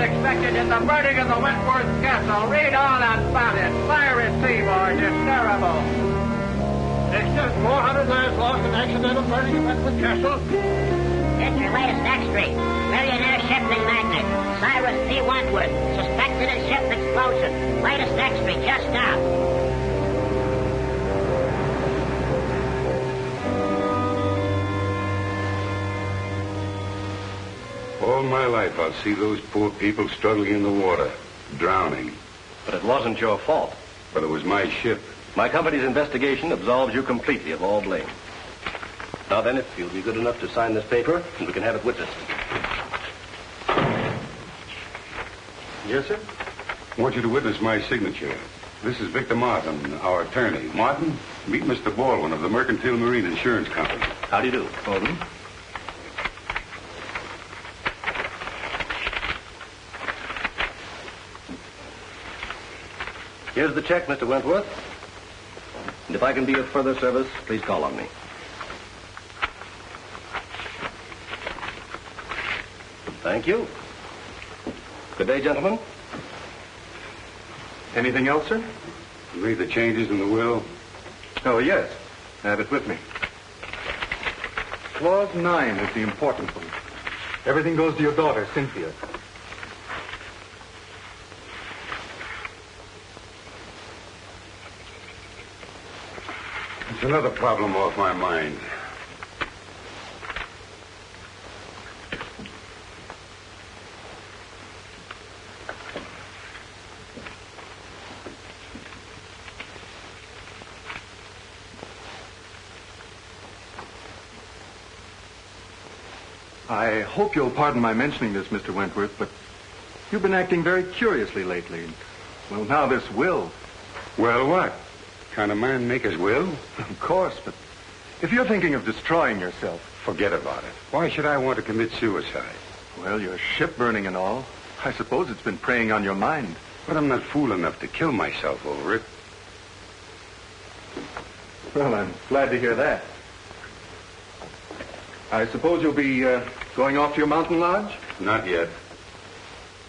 expected in the burning of the Wentworth Castle. Read all about it. Cyrus Wentworth is terrible. It's just 400 lives lost in accidental burning of Wentworth Castle. It's your latest extra. Millionaire shipping magnate, Cyrus T. Wentworth, suspected in ship explosion. Latest extra, just now. All my life I'll see those poor people struggling in the water, drowning. But it wasn't your fault. But it was my ship. My company's investigation absolves you completely of all blame. Now then, if you'll be good enough to sign this paper, and we can have it witnessed. Yes, sir? I want you to witness my signature. This is Victor Martin, our attorney. Martin, meet Mr. Baldwin of the Mercantile Marine Insurance Company. How do you do? Baldwin? Here's the check, Mr. Wentworth. And if I can be of further service, please call on me. Thank you. Good day, gentlemen. Anything else, sir? You read the changes in the will? Oh, yes. I have it with me. Clause 9 is the important one. Everything goes to your daughter, Cynthia. It's another problem off my mind. I hope you'll pardon my mentioning this, Mr. Wentworth, but you've been acting very curiously lately. Well, now this will. Well, what? Kind of man make his will? Of course, but if you're thinking of destroying yourself... Forget about it. Why should I want to commit suicide? Well, your ship burning and all. I suppose it's been preying on your mind. But I'm not fool enough to kill myself over it. Well, I'm glad to hear that. I suppose you'll be going off to your mountain lodge? Not yet.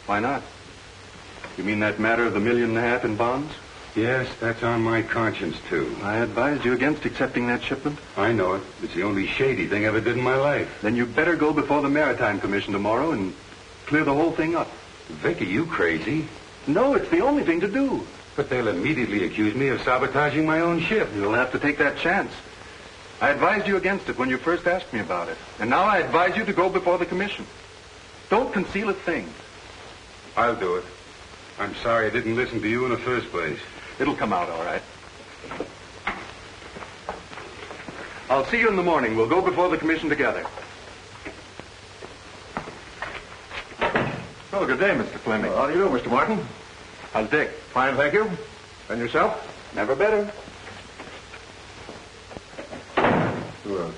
Why not? You mean that matter of the $1.5 million in bonds? Yes, that's on my conscience, too. I advised you against accepting that shipment. I know it. It's the only shady thing I ever did in my life. Then you'd better go before the Maritime Commission tomorrow and clear the whole thing up. Vic, are you crazy? No, it's the only thing to do. But they'll immediately accuse me of sabotaging my own ship. You'll have to take that chance. I advised you against it when you first asked me about it. And now I advise you to go before the commission. Don't conceal a thing. I'll do it. I'm sorry I didn't listen to you in the first place. It'll come out all right. I'll see you in the morning. We'll go before the commission together. Oh, good day, Mr. Fleming. How do you do, Mr. Martin? How's Dick? Fine, thank you. And yourself? Never better.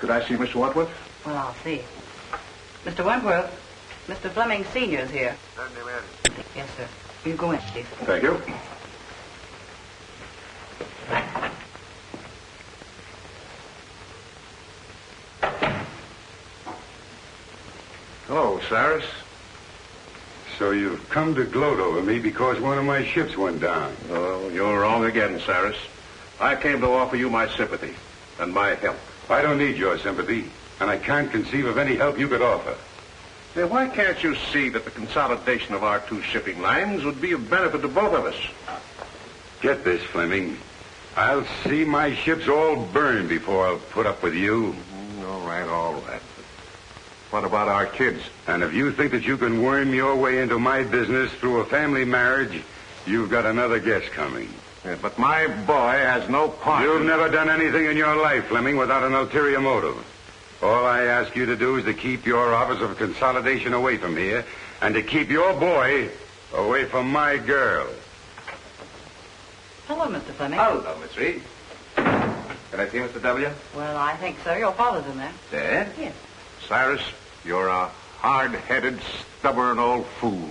Could I see Mr. Wentworth? Well, I'll see. Mr. Wentworth, Mr. Fleming Sr.'s here. Send him in. Yes, sir. You go in, please. Thank you. Hello, Cyrus. So you've come to gloat over me because one of my ships went down. Oh, you're wrong again, Cyrus. I came to offer you my sympathy and my help. I don't need your sympathy, and I can't conceive of any help you could offer. Now, why can't you see that the consolidation of our two shipping lines would be of benefit to both of us? Get this, Fleming. I'll see my ships all burned before I'll put up with you. All right, all right. What about our kids? And if you think that you can worm your way into my business through a family marriage, you've got another guess coming. Yeah, but my boy has no part. You've never done anything in your life, Fleming, without an ulterior motive. All I ask you to do is to keep your Office of Consolidation away from here, and to keep your boy away from my girl. Hello, Mr. Fleming. Hello, Miss Reed. Can I see Mr. W.? Well, I think so. Your father's in there. Dad? Yes. Cyrus, you're a hard-headed, stubborn old fool.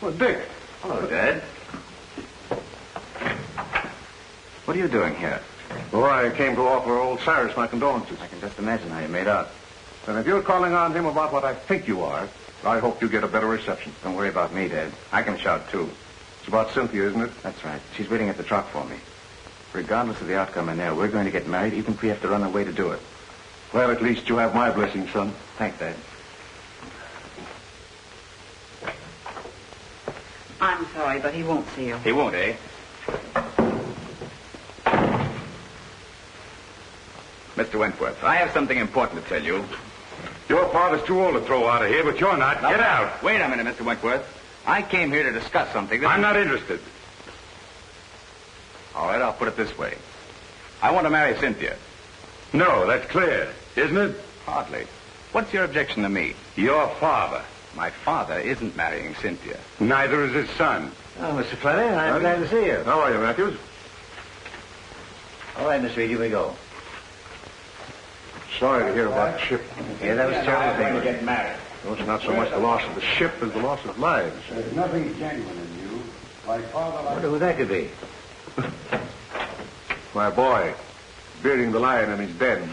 Well, Dick. Hello, Dad. What are you doing here? Oh, I came to offer old Cyrus my condolences. I can just imagine how you made out. And if you're calling on him about what I think you are, I hope you get a better reception. Don't worry about me, Dad. I can shout, too. It's about Cynthia, isn't it? That's right. She's waiting at the truck for me. Regardless of the outcome in there, we're going to get married, even if we have to run away to do it. Well, at least you have my blessing, son. Thanks, Dad. I'm sorry, but he won't see you. He won't, eh? Mr. Wentworth, I have something important to tell you. Your father's too old to throw out of here, but you're not. Get out. Wait a minute, Mr. Wentworth. I came here to discuss something that... I'm not interested. All right, I'll put it this way. I want to marry Cynthia. No, that's clear, isn't it? Hardly. What's your objection to me? Your father. My father isn't marrying Cynthia. Neither is his son. Oh, Mr. Fleming, I'm glad to see you. How are you, Matthews? All right, Miss Reed, here we go. Sorry to hear about the ship. Yeah, that was terrible thing. get married. Well, it's not so much the loss of the ship as the loss of lives. There's nothing genuine in you. My father... I wonder who that could be. My boy, bearding the lion in his den.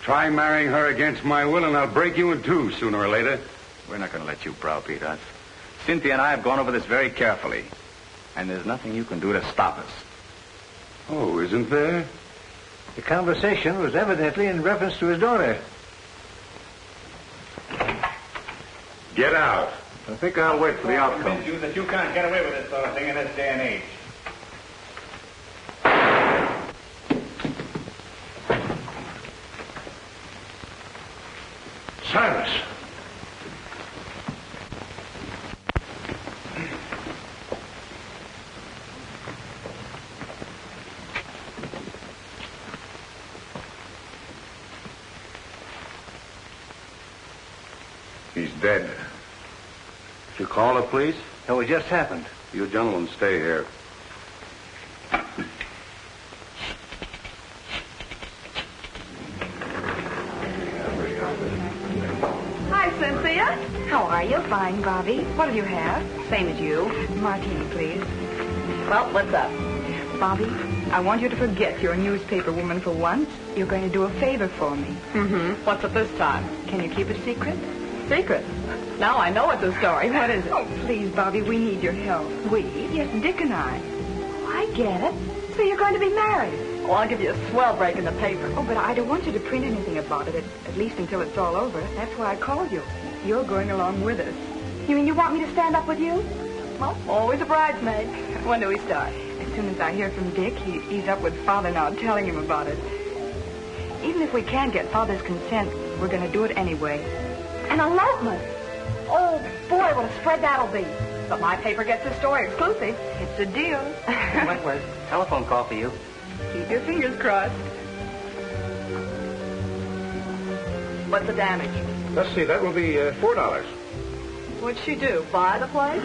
Try marrying her against my will, and I'll break you in two sooner or later. We're not going to let you browbeat us. Cynthia and I have gone over this very carefully. And there's nothing you can do to stop us. Oh, isn't there? The conversation was evidently in reference to his daughter. Get out. I think I'll wait for the outcome. You that you can't get away with this sort of thing in this day and age. Cyrus. He's dead. Did you call the police? No, it just happened. You gentlemen stay here. Hi, Cynthia. How are you? Fine, Bobbie. What'll you have? Same as you. Martini, please. Well, what's up? Bobbie, I want you to forget you're a newspaper woman for once. You're going to do a favor for me. Mm-hmm. What's it this time? Can you keep it secret? Secret. Now I know it's a story. What is it? Oh, please, Bobbie, we need your help. We? Yes, Dick and I. Oh, I get it. So you're going to be married. Well, I'll give you a swell break in the paper. Oh, but I don't want you to print anything about it, at least until it's all over. That's why I called you. You're going along with us. You mean you want me to stand up with you? Well, always a bridesmaid. When do we start? As soon as I hear from Dick, he's up with Father now, telling him about it. Even if we can't get Father's consent, we're going to do it anyway. An elopement. Oh, boy, what a spread that'll be. But my paper gets the story exclusive. It's a deal. Wentworth, telephone call for you. Keep your fingers crossed. What's the damage? Let's see, that will be $4. What'd she do? Buy the place?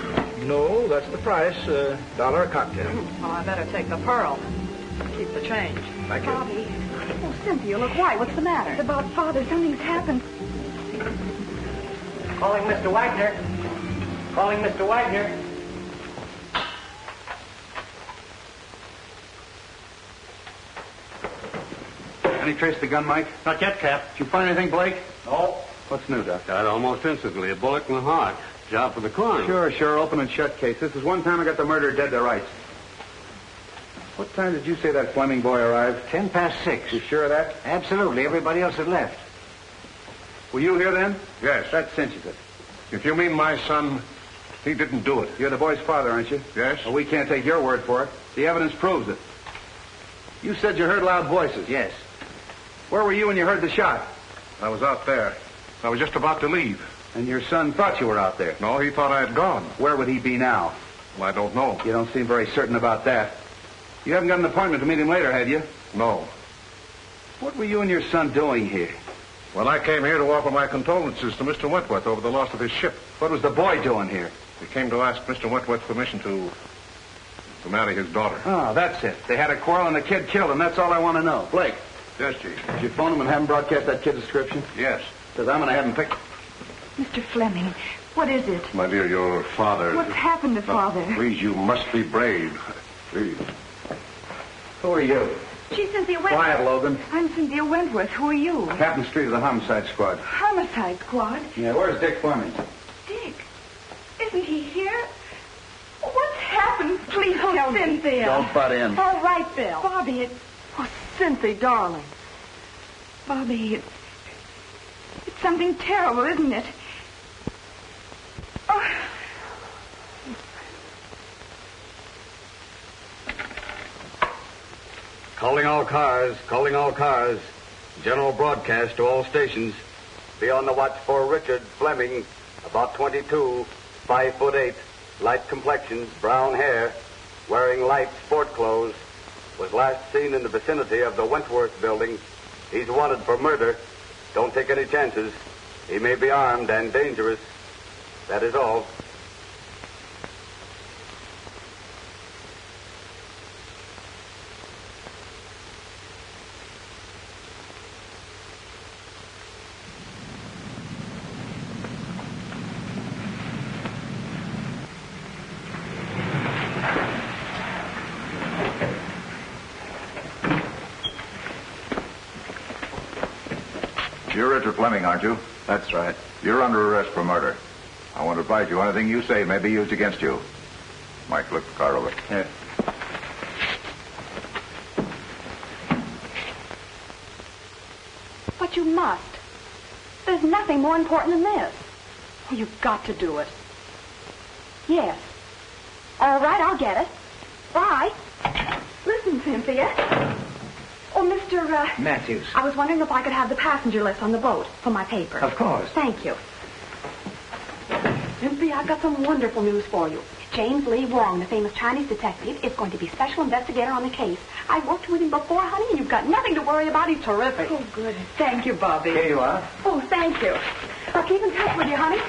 No, that's the price. $1 a cocktail. Well, I better take the pearl. Keep the change. Thank you. Bobbie, Oh, Cynthia, look white. What's the matter? it's about Father. Something's happened. Calling Mr. Wagner. Calling Mr. Wagner. Any trace of the gun, Mike? Not yet, Cap. Did you find anything, Blake? No. What's new, Doc? Died almost instantly. A bullet in the heart. Job for the crime. Sure. Open and shut case. This is one time I got the murderer dead to rights. What time did you say that Fleming boy arrived? 6:10. You sure of that? Absolutely. Everybody else had left. Were you here then? Yes. That cinches it. If you mean my son, he didn't do it. You're the boy's father, aren't you? Yes. Well, we can't take your word for it. The evidence proves it. You said you heard loud voices. Yes. Where were you when you heard the shot? I was out there. I was just about to leave. And your son thought you were out there. No, he thought I had gone. Where would he be now? Well, I don't know. You don't seem very certain about that. You haven't got an appointment to meet him later, had you? No. What were you and your son doing here? Well, I came here to offer my condolences to Mr. Wentworth over the loss of his ship. What was the boy doing here? He came to ask Mr. Wentworth's permission to marry his daughter. Oh, that's it. They had a quarrel and the kid killed him. That's all I want to know. Blake, Yes, Chief. did you phone him and have him broadcast that kid's description? Yes. Because I'm going to have him picked. Mr. Fleming, what is it? My dear, your father... What's happened to Father? Please, you must be brave. Please. Who are you? She's Cynthia Wentworth. Quiet, Logan. I'm Cynthia Wentworth. Who are you? Captain Street of the Homicide Squad. Homicide Squad? Yeah, where's Dick Fleming? Dick? Isn't he here? What's happened? Please tell me. Cynthia. Don't butt in. All right, Bill. Bobbie, it's... Oh, Cynthia, darling. Bobbie, it's something terrible, isn't it? Oh. Calling all cars, calling all cars. General broadcast to all stations. Be on the watch for Richard Fleming, about 22, 5'8", light complexion, brown hair, wearing light sport clothes. Was last seen in the vicinity of the Wentworth building. He's wanted for murder. Don't take any chances. He may be armed and dangerous. That is all. You're Richard Fleming, aren't you? That's right. You're under arrest for murder. I won't advise you. Anything you say may be used against you. Mike, look the car over. Yes. But you must. There's nothing more important than this. Oh, you've got to do it. Yes. All right, I'll get it. Bye. Listen, Cynthia. Oh, Mr. Matthews. I was wondering if I could have the passenger list on the boat for my paper. Of course. Thank you. Cynthia, I've got some wonderful news for you. James Lee Wong, the famous Chinese detective, is going to be special investigator on the case. I worked with him before, honey, and you've got nothing to worry about. He's terrific. Oh, good. Thank you, Bobbie. Here you are. Oh, thank you. I'll keep in touch with you, honey.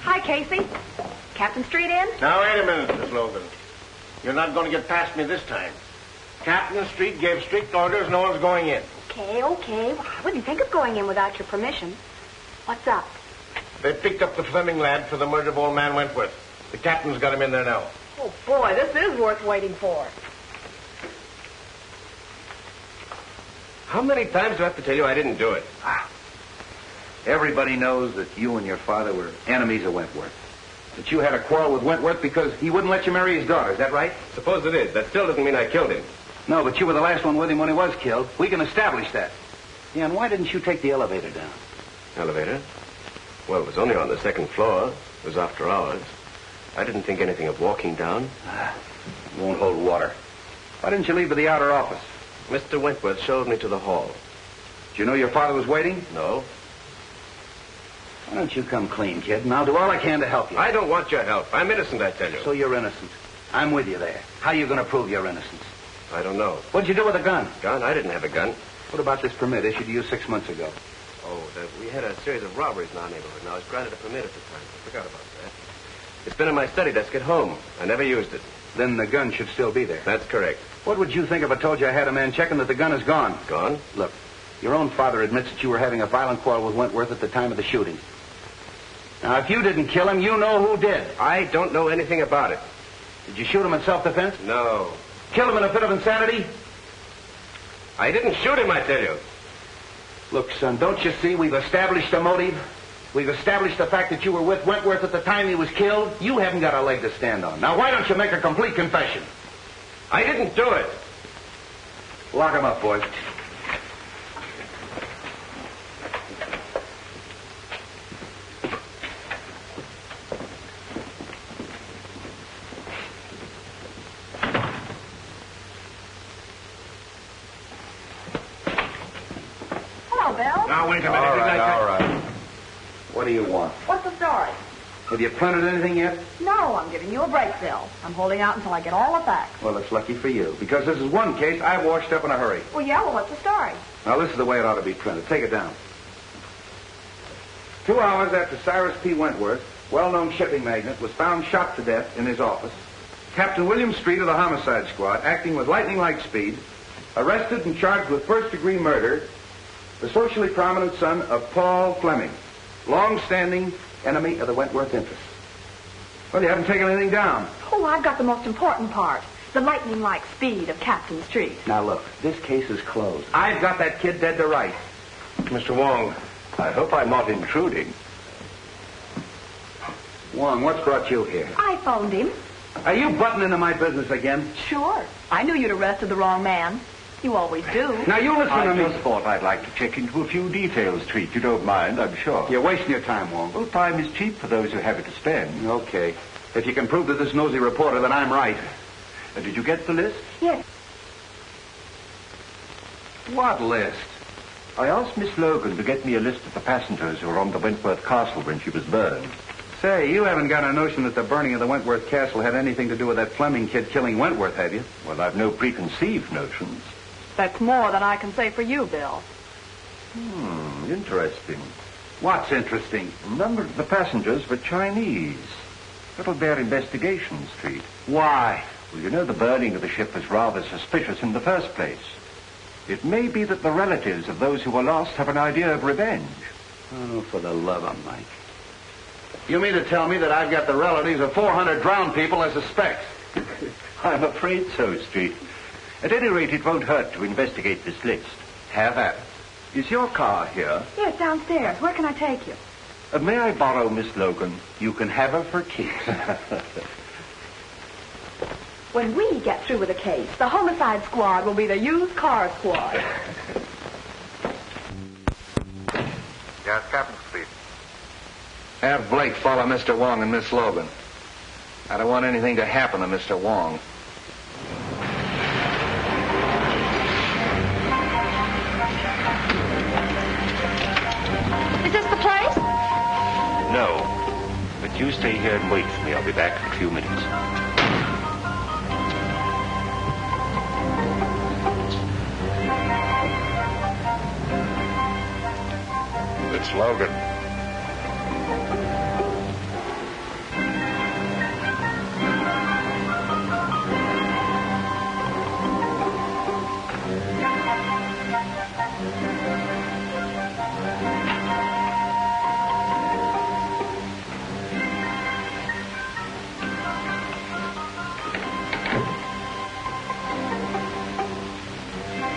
Hi, Casey. Captain Street in? Now, wait a minute, Miss Logan. You're not going to get past me this time. Captain Street gave strict orders. No one's going in. Okay. Well, I wouldn't think of going in without your permission. What's up? They picked up the Fleming lad for the murder of old man Wentworth. The captain's got him in there now. Oh, boy, this is worth waiting for. How many times do I have to tell you I didn't do it? Everybody knows that you and your father were enemies of Wentworth. That you had a quarrel with Wentworth because he wouldn't let you marry his daughter. Is that right? Suppose it is. That still doesn't mean I killed him. No, but you were the last one with him when he was killed. We can establish that. Yeah, and why didn't you take the elevator down? Elevator? Well, it was only on the second floor. It was after hours. I didn't think anything of walking down. Won't hold water. Why didn't you leave for the outer office? Mr. Wentworth showed me to the hall. Did you know your father was waiting? No. Why don't you come clean, kid, and I'll do all I can to help you. I don't want your help. I'm innocent, I tell you. So you're innocent. I'm with you there. How are you going to prove your innocence? I don't know. What'd you do with the gun? Gun? I didn't have a gun. What about this permit issued to you 6 months ago? Oh, we had a series of robberies in our neighborhood, and I was granted a permit at the time. I forgot about that. It's been in my study desk at home. I never used it. Then the gun should still be there. That's correct. What would you think if I told you I had a man checking that the gun is gone? Gone? Look, your own father admits that you were having a violent quarrel with Wentworth at the time of the shooting. Now, if you didn't kill him, you know who did. I don't know anything about it. Did you shoot him in self-defense? No. Kill him in a fit of insanity? I didn't shoot him, I tell you. Look, son, don't you see we've established a motive? We've established the fact that you were with Wentworth at the time he was killed. You haven't got a leg to stand on. Now, why don't you make a complete confession? I didn't do it. Lock him up, boys. Now, wait a minute. All right. What do you want? What's the story? Have you printed anything yet? No, I'm giving you a break, Bill. I'm holding out until I get all the facts. Well, it's lucky for you, because this is one case I washed up in a hurry. Well, yeah, what's the story? Now, this is the way it ought to be printed. Take it down. 2 hours after Cyrus P. Wentworth, well-known shipping magnate, was found shot to death in his office, Captain William Street of the Homicide Squad, acting with lightning-like speed, arrested and charged with first-degree murder the socially prominent son of Paul Fleming. Long-standing enemy of the Wentworth interest. Well, you haven't taken anything down. Oh, I've got the most important part. The lightning-like speed of Captain Street. Now, look, this case is closed. I've got that kid dead to rights. Mr. Wong, I hope I'm not intruding. Wong, what's brought you here? I phoned him. Are you butting into my business again? Sure. I knew you'd arrested the wrong man. You always do. Now, you listen to me. I just thought I'd like to check into a few details, Treat. You don't mind, I'm sure. You're wasting your time, Wong. Well, time is cheap for those who have it to spend. Okay. If you can prove to this nosy reporter that I'm right. Did you get the list? Yes. What list? I asked Miss Logan to get me a list of the passengers who were on the Wentworth Castle when she was burned. Say, you haven't got a notion that the burning of the Wentworth Castle had anything to do with that Fleming kid killing Wentworth, have you? Well, I've no preconceived notions. That's more than I can say for you, Bill. Interesting. What's interesting? A number of the passengers were Chinese. That'll bear investigation, Street. Why? Well, you know the burning of the ship was rather suspicious in the first place. It may be that the relatives of those who were lost have an idea of revenge. Oh, for the love of Mike. You mean to tell me that I've got the relatives of 400 drowned people as suspects? I'm afraid so, Street. At any rate, it won't hurt to investigate this list. Have at it. Is your car here? Yes, downstairs. Where can I take you? May I borrow Miss Logan? You can have her for keeps. When we get through with the case, the homicide squad will be the used car squad. Yes, Captain Street. Have Blake follow Mr. Wong and Miss Logan. I don't want anything to happen to Mr. Wong. Is this the place? No. But you stay here and wait for me. I'll be back in a few minutes. It's Logan.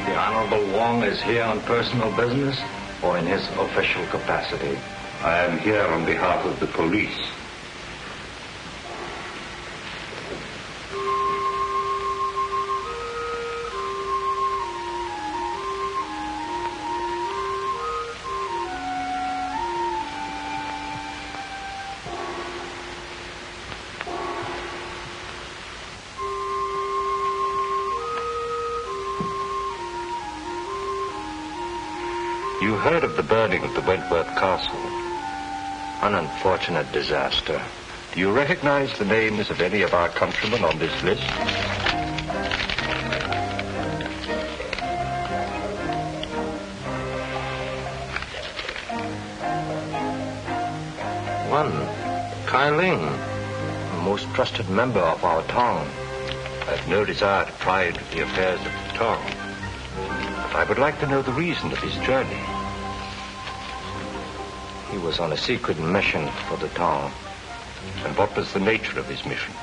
The Honorable Wong is here on personal business or in his official capacity? I am here on behalf of the police. You heard of the burning of the Wentworth Castle? An unfortunate disaster. Do you recognize the names of any of our countrymen on this list? One, Kai Ling, a most trusted member of our town. I've no desire to pry into the affairs of the town. But I would like to know the reason of his journey. He was on a secret mission for the town. And what was the nature of his mission?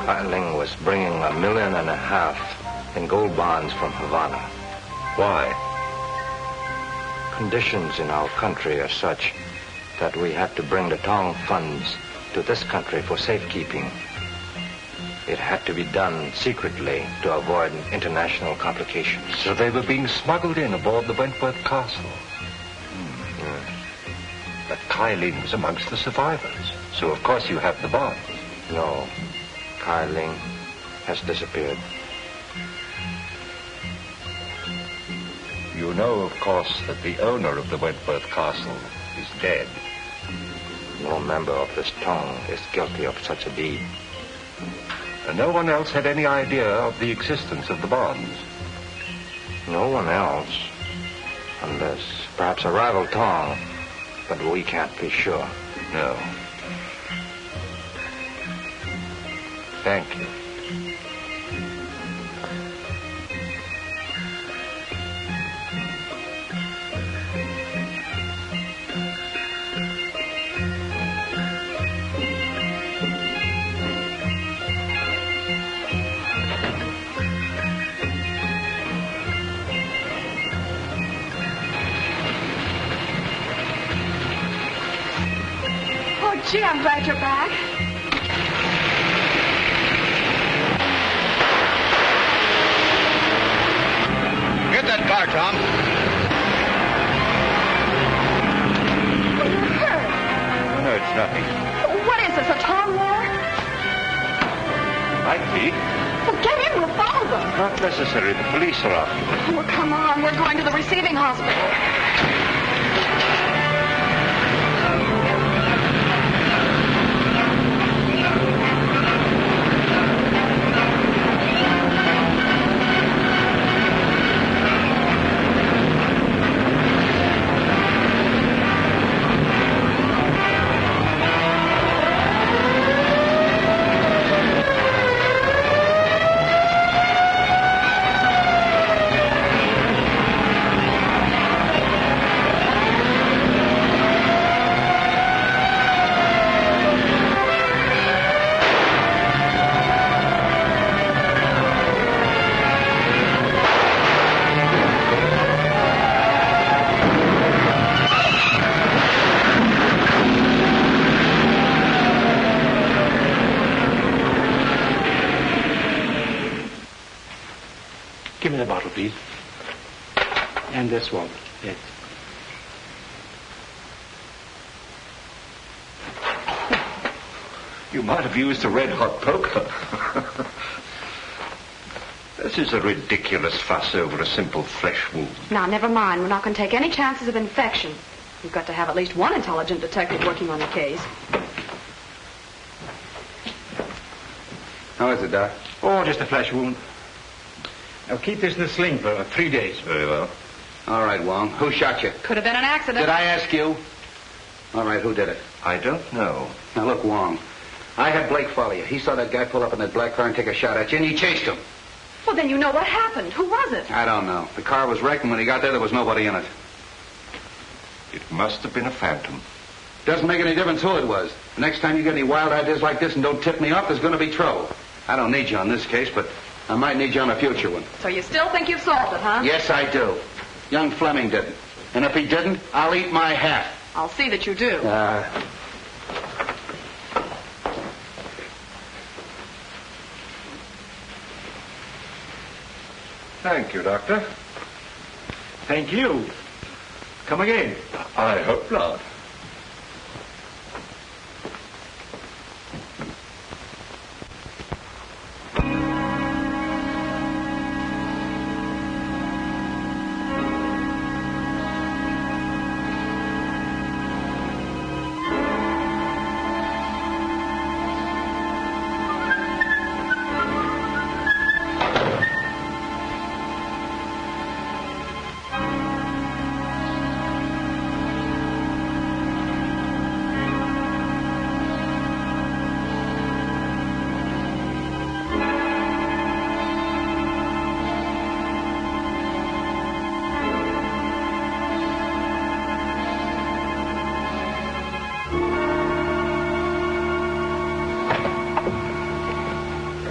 Kai Ling was bringing $1.5 million in gold bonds from Havana. Why? Conditions in our country are such that we had to bring the Tong funds to this country for safekeeping. It had to be done secretly to avoid international complications. So they were being smuggled in aboard the Wentworth Castle. But Kai Ling was amongst the survivors. So of course you have the bonds. No. Kai Ling has disappeared. You know, of course, that the owner of the Wentworth Castle is dead. No member of this town is guilty of such a deed. And no one else had any idea of the existence of the bonds? No one else. Unless perhaps a rival town. But we can't be sure. No. Thank you. Gee, I'm glad you're back. Get that car, Tom. Well, you're hurt. No, it's nothing. What is this, a tongue war? Might be. Well, get in. We'll follow them. Not necessary. The police are after them. Well, come on. We're going to the receiving hospital. Give me the bottle, please. And this one. Yes. You might have used a red-hot poker. This is a ridiculous fuss over a simple flesh wound. Now, never mind. We're not going to take any chances of infection. We've got to have at least one intelligent detective working on the case. How is it, Doc? Oh, just a flesh wound. Now, keep this in the sling for 3 days. Very well. All right, Wong. Who shot you? Could have been an accident. Did I ask you? All right, who did it? I don't know. Now, look, Wong. I had Blake follow you. He saw that guy pull up in that black car and take a shot at you, and he chased him. Well, then you know what happened. Who was it? I don't know. The car was wrecked, and when he got there was nobody in it. It must have been a phantom. Doesn't make any difference who it was. The next time you get any wild ideas like this and don't tip me off, there's going to be trouble. I don't need you on this case, but I might need you on a future one. So you still think you've solved it, huh? Yes, I do. Young Fleming didn't. And if he didn't, I'll eat my hat. I'll see that you do. Thank you, Doctor. Thank you. Come again. I hope not.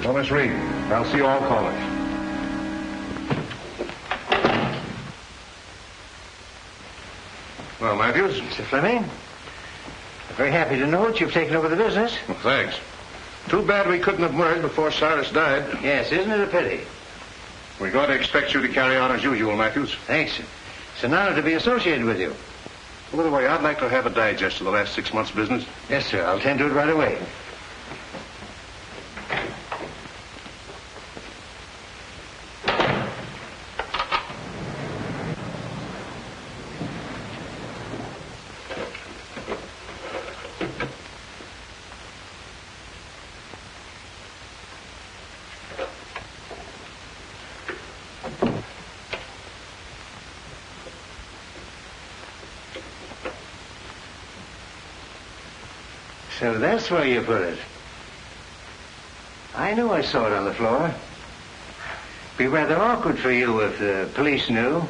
Thomas Reed. I'll see you all callers. Well, Matthews? Mr. Fleming, I'm very happy to know that you've taken over the business. Well, thanks. Too bad we couldn't have merged before Cyrus died. Yes, isn't it a pity? We're going to expect you to carry on as usual, Matthews. Thanks. It's an honor to be associated with you. By the way, I'd like to have a digest of the last 6 months' business. Yes, sir. I'll tend to it right away. So that's where you put it. I knew I saw it on the floor. Be rather awkward for you if the police knew.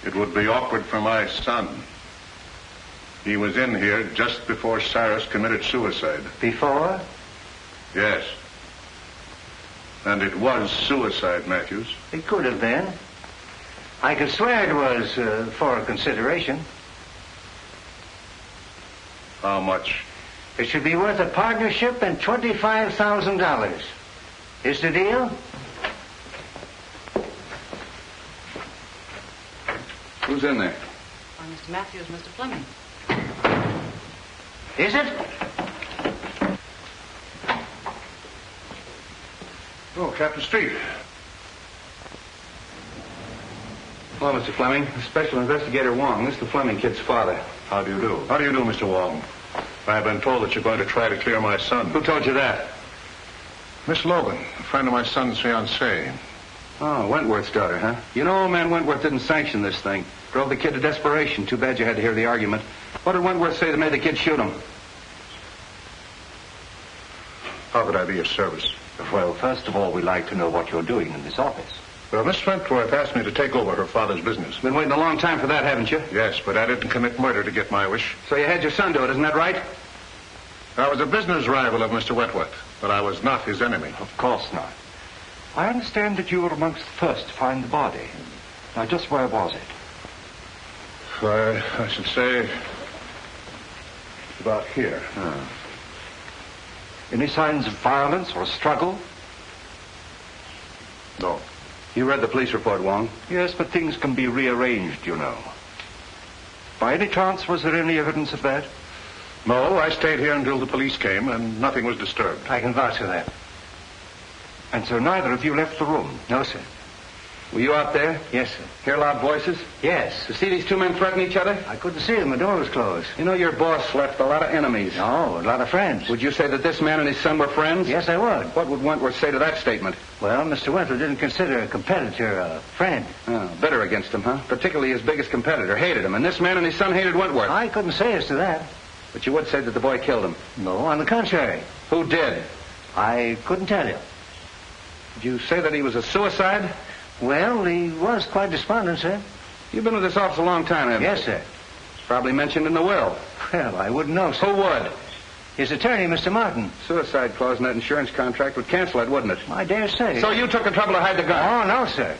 It would be awkward for my son. He was in here just before Cyrus committed suicide. Before? Yes. And it was suicide, Matthews. It could have been. I could swear it was for consideration. How much? It should be worth a partnership and $25,000. Is the deal? Who's in there? Mr. Matthews, Mr. Fleming. Is it? Oh, Captain Street. Hello, Mr. Fleming. Special Investigator Wong. This is the Fleming kid's father. How do you do? How do you do, Mr. Wong? I've been told that you're going to try to clear my son. Who told you that? Miss Logan, a friend of my son's fiancée. Oh, Wentworth's daughter, huh? You know, old man Wentworth didn't sanction this thing. Drove the kid to desperation. Too bad you had to hear the argument. What did Wentworth say that made the kid shoot him? How could I be of service? Well, first of all, we'd like to know what you're doing in this office. Well, Miss Wentworth asked me to take over her father's business. Been waiting a long time for that, haven't you? Yes, but I didn't commit murder to get my wish. So you had your son do it, isn't that right? I was a business rival of Mr. Wentworth, but I was not his enemy. Of course not. I understand that you were amongst the first to find the body. Now, just where was it? I should say about here. Any signs of violence or struggle? No. You read the police report, Wong? Yes, but things can be rearranged, you know. By any chance, was there any evidence of that? No, I stayed here until the police came, and nothing was disturbed. I can vouch for that. And so neither of you left the room? No, sir. Were you out there? Yes, sir. Hear loud voices? Yes. To see these two men threaten each other? I couldn't see them. The door was closed. You know, your boss left a lot of enemies. Oh, a lot of friends. Would you say that this man and his son were friends? Yes, I would. What would Wentworth say to that statement? Well, Mr. Wentworth didn't consider a competitor a friend. Oh, bitter against him, huh? Particularly his biggest competitor. Hated him. And this man and his son hated Wentworth. I couldn't say as to that. But you would say that the boy killed him. No, on the contrary. Who did? I couldn't tell you. Did you say that he was a suicide? Well, he was quite despondent, sir. You've been with this office a long time, haven't you? Yes, sir. It's probably mentioned in the will. Well, I wouldn't know, sir. Who would? His attorney, Mr. Martin. Suicide clause in that insurance contract would cancel it, wouldn't it? I dare say. So you took the trouble to hide the gun? Oh, no, sir.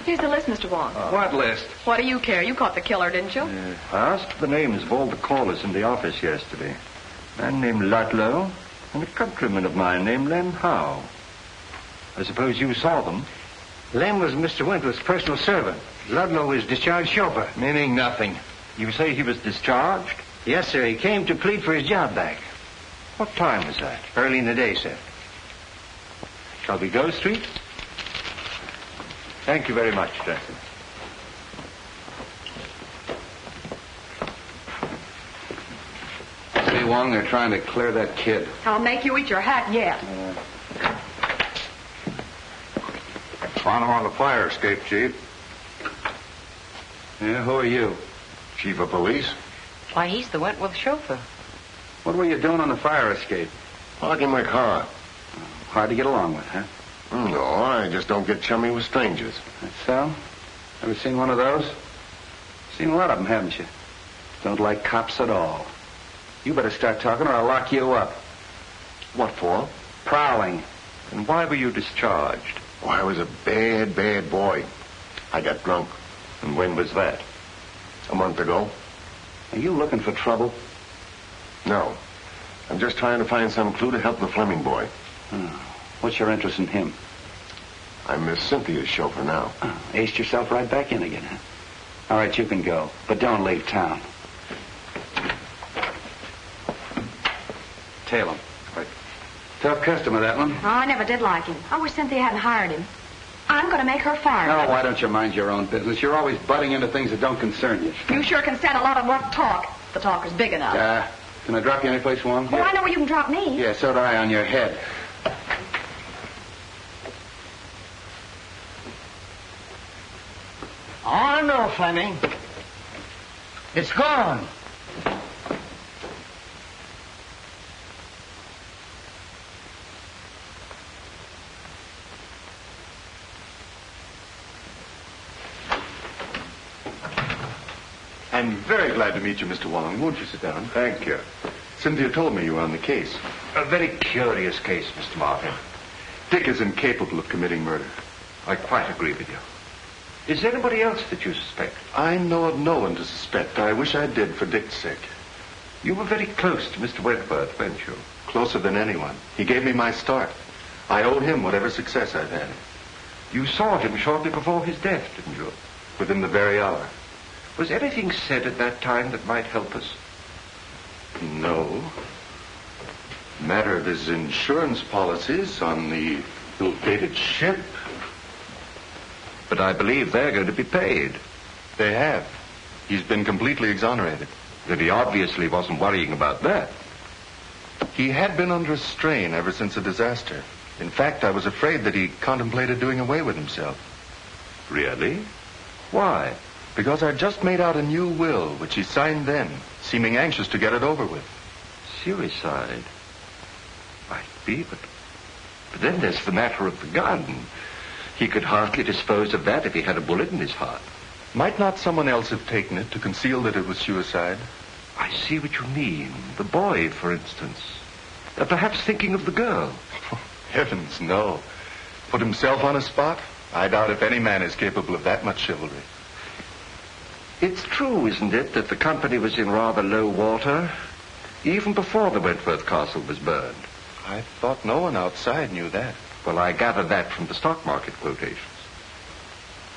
Here's the list, Mr. Wong. What list? What do you care? You caught the killer, didn't you? I asked the names of all the callers in the office yesterday. A man named Ludlow and a countryman of mine named Lem Howe. I suppose you saw them. Lem was Mr. Wentworth's personal servant. Ludlow was discharged chauffeur. Meaning nothing. You say he was discharged? Yes, sir. He came to plead for his job back. What time was that? Early in the day, sir. Shall we go, Street? Thank you very much, gentlemen. See, Wong, they're trying to clear that kid. I'll make you eat your hat yet. Found him on the fire escape, Chief. Yeah, who are you? Chief of police? Why, he's the Wentworth chauffeur. What were you doing on the fire escape? Parking my car. Hard to get along with, huh? No, I just don't get chummy with strangers. That's so? Ever seen one of those? Seen a lot of them, haven't you? Don't like cops at all. You better start talking or I'll lock you up. What for? Prowling. And why were you discharged? Oh, I was a bad, bad boy. I got drunk. And when was that? A month ago. Are you looking for trouble? No. I'm just trying to find some clue to help the Fleming boy. What's your interest in him? I'm Miss Cynthia's chauffeur now. Aced yourself right back in again, huh? All right, you can go, but don't leave town. Tail him. Right. Tough customer, that one. Oh, I never did like him. I wish Cynthia hadn't hired him. I'm going to make her fire him. Oh, why don't you mind your own business? You're always butting into things that don't concern you. You sure can stand a lot of rough talk. The talk is big enough. Can I drop you anyplace, Wong? Well, I know where you can drop me. Yeah, so do I on your head. Oh, no, Fleming. It's gone. glad to meet you, Mr. Wong. Won't you sit down? Thank you. Cynthia told me you were on the case. A very curious case, Mr. Martin. Dick is incapable of committing murder. I quite agree with you. Is there anybody else that you suspect? I know of no one to suspect. I wish I did for Dick's sake. You were very close to Mr. Wentworth, weren't you? Closer than anyone. He gave me my start. I owe him whatever success I've had. You saw him shortly before his death, didn't you? Within the very hour. Was anything said at that time that might help us? No. Matter of his insurance policies on the ill-fated ship. But I believe they're going to be paid. They have. He's been completely exonerated. Then he obviously wasn't worrying about that. He had been under a strain ever since the disaster. In fact, I was afraid that he contemplated doing away with himself. Really? Why? Because I'd just made out a new will, which he signed then, seeming anxious to get it over with. Suicide? Might be, but then there's the matter of the gun. He could hardly dispose of that if he had a bullet in his heart. Might not someone else have taken it to conceal that it was suicide? I see what you mean. The boy, for instance. Perhaps thinking of the girl. Heavens, no. Put himself on a spot? I doubt if any man is capable of that much chivalry. It's true, isn't it, that the company was in rather low water, even before the Wentworth Castle was burned? I thought no one outside knew that. Well, I gathered that from the stock market quotations.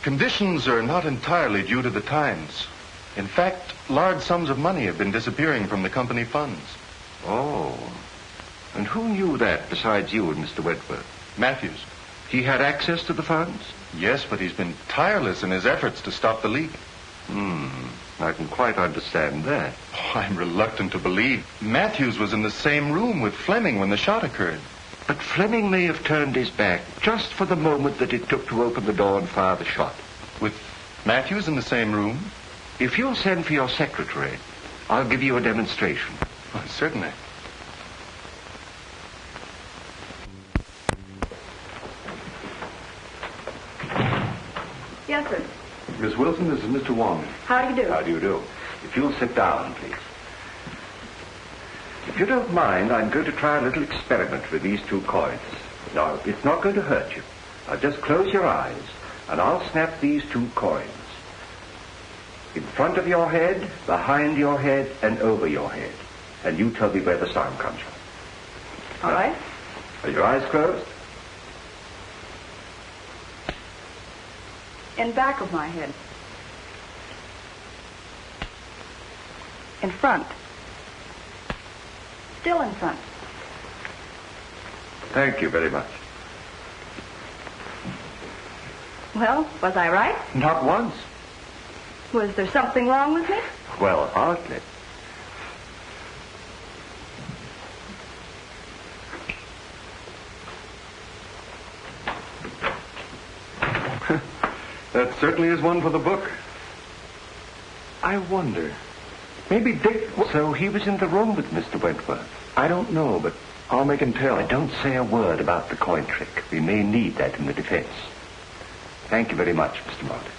Conditions are not entirely due to the times. In fact, large sums of money have been disappearing from the company funds. Oh. And who knew that besides you and Mr. Wentworth? Matthews. He had access to the funds? Yes, but he's been tireless in his efforts to stop the leak. I can quite understand that. Oh, I'm reluctant to believe. Matthews was in the same room with Fleming when the shot occurred. But Fleming may have turned his back just for the moment that it took to open the door and fire the shot. With Matthews in the same room? If you'll send for your secretary, I'll give you a demonstration. Oh, certainly. Yes, sir. Miss Wilson, this is Mr. Wong. How do you do? How do you do? If you'll sit down, please. If you don't mind, I'm going to try a little experiment with these two coins. Now, it's not going to hurt you. Now, just close your eyes, and I'll snap these two coins. In front of your head, behind your head, and over your head. And you tell me where the sound comes from. All right. Are your eyes closed? In back of my head. In front. Still in front. Thank you very much. Well, was I right? Not once. Was there something wrong with me? Well, hardly. That certainly is one for the book. I wonder. Maybe Dick... So he was in the room with Mr. Wentworth? I don't know, but I'll make him tell. Don't say a word about the coin trick. We may need that in the defense. Thank you very much, Mr. Martin.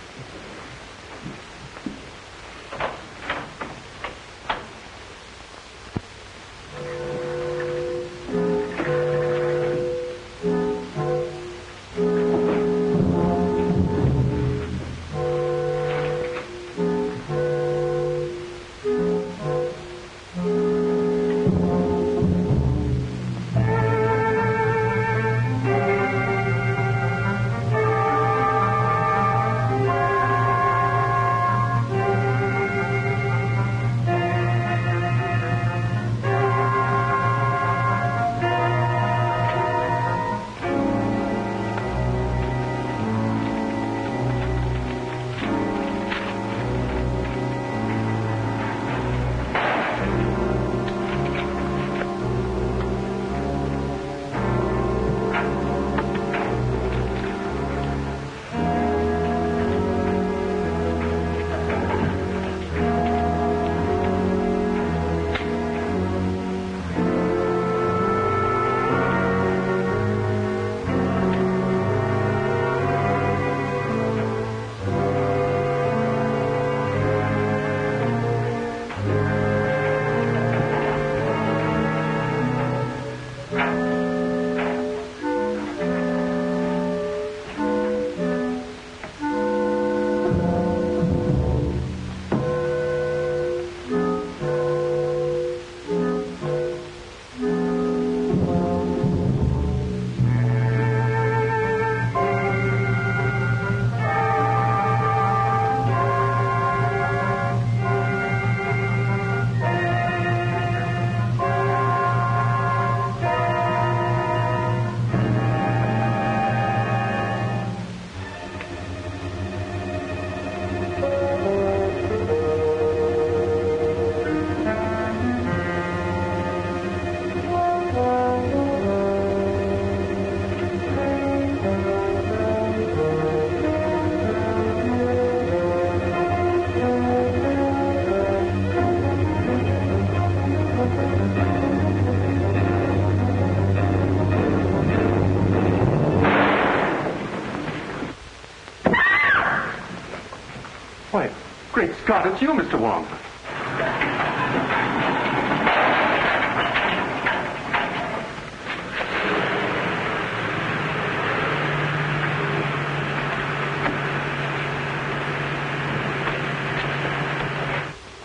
Scott, it's you, Mr. Wong.